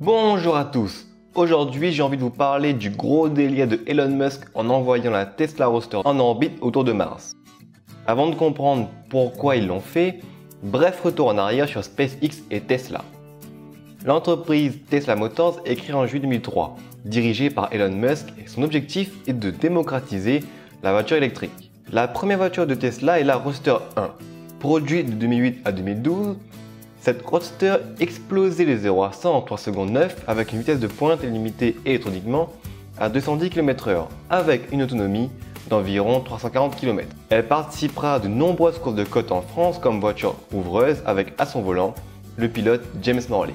Bonjour à tous. Aujourd'hui, j'ai envie de vous parler du gros délire de Elon Musk en envoyant la Tesla Roadster en orbite autour de Mars. Avant de comprendre pourquoi ils l'ont fait, bref retour en arrière sur SpaceX et Tesla. L'entreprise Tesla Motors est créée en juillet 2003, dirigée par Elon Musk, et son objectif est de démocratiser la voiture électrique. La première voiture de Tesla est la Roadster 1. Produite de 2008 à 2012, cette Roadster explosait les 0 à 100 en 3 secondes 9 avec une vitesse de pointe limitée électroniquement à 210 km/h avec une autonomie d'environ 340 km. Elle participera à de nombreuses courses de côte en France comme voiture ouvreuse avec à son volant le pilote James Morley.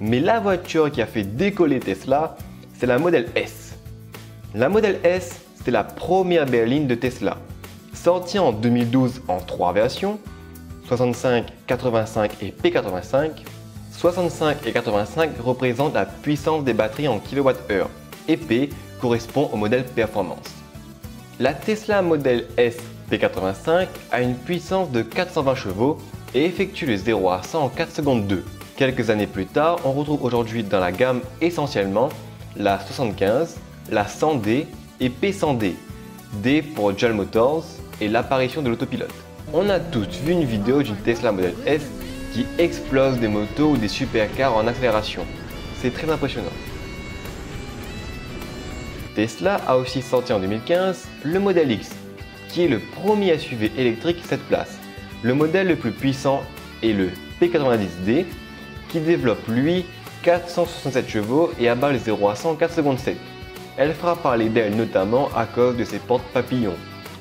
Mais la voiture qui a fait décoller Tesla, c'est la Model S. La Model S, c'était la première berline de Tesla. Sortie en 2012 en 3 versions, 65, 85 et P85, 65 et 85 représentent la puissance des batteries en kWh et P correspond au modèle performance. La Tesla Model S P85 a une puissance de 420 chevaux et effectue le 0 à 100 en 4 secondes 2. Quelques années plus tard, on retrouve aujourd'hui dans la gamme essentiellement la 75, la 100D et P100D, D pour General Motors et l'apparition de l'autopilote. On a tous vu une vidéo d'une Tesla Model S qui explose des motos ou des supercars en accélération. C'est très impressionnant. Tesla a aussi sorti en 2015 le Model X, qui est le premier SUV électrique 7 places. Le modèle le plus puissant est le P90D, qui développe lui 467 chevaux et abat le 0 à 100 en 4 secondes 7. Elle fera parler d'elle notamment à cause de ses portes papillons.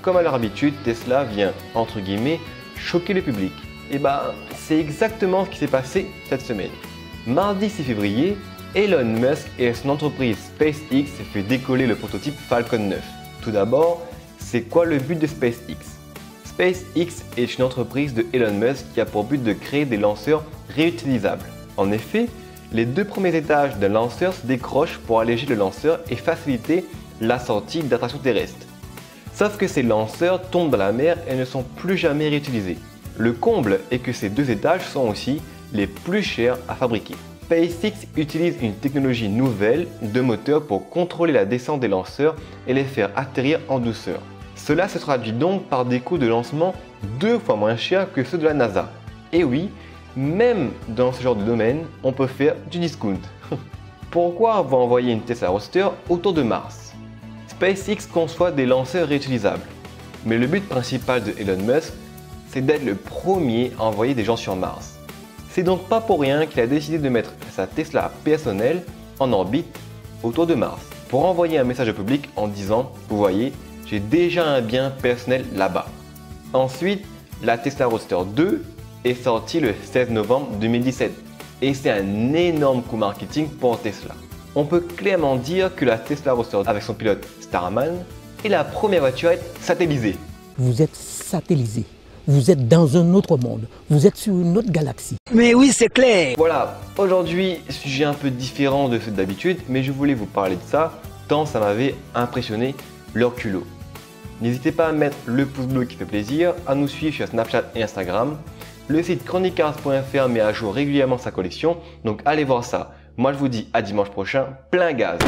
Comme à leur habitude, Tesla vient, entre guillemets, choquer le public. Et c'est exactement ce qui s'est passé cette semaine. Mardi 6 février, Elon Musk et son entreprise SpaceX fait décoller le prototype Falcon 9. Tout d'abord, c'est quoi le but de SpaceX? SpaceX est une entreprise de Elon Musk qui a pour but de créer des lanceurs réutilisables. En effet, les 2 premiers étages d'un lanceur se décrochent pour alléger le lanceur et faciliter la sortie d'attractions terrestres. Sauf que ces lanceurs tombent dans la mer et ne sont plus jamais réutilisés. Le comble est que ces 2 étages sont aussi les plus chers à fabriquer. SpaceX utilise une technologie nouvelle de moteur pour contrôler la descente des lanceurs et les faire atterrir en douceur. Cela se traduit donc par des coûts de lancement 2 fois moins chers que ceux de la NASA. Et oui, même dans ce genre de domaine, on peut faire du discount. Pourquoi avoir envoyé une Tesla Roadster autour de Mars? SpaceX conçoit des lanceurs réutilisables. Mais le but principal de Elon Musk, c'est d'être le premier à envoyer des gens sur Mars. C'est donc pas pour rien qu'il a décidé de mettre sa Tesla personnelle en orbite autour de Mars, pour envoyer un message au public en disant « Vous voyez, j'ai déjà un bien personnel là-bas ». Ensuite, la Tesla Roadster 2 est sortie le 16 novembre 2017 et c'est un énorme coup marketing pour Tesla. On peut clairement dire que la Tesla Roadster avec son pilote Starman est la première voiture à être satellisée. Vous êtes satellisé, vous êtes dans un autre monde, vous êtes sur une autre galaxie. Mais oui, c'est clair. Voilà, aujourd'hui, sujet un peu différent de ceux d'habitude, mais je voulais vous parler de ça, tant ça m'avait impressionné leur culot. N'hésitez pas à mettre le pouce bleu qui fait plaisir, à nous suivre sur Snapchat et Instagram. Le site chronicars.fr met à jour régulièrement sa collection, donc allez voir ça. Moi je vous dis à dimanche prochain, plein gaz.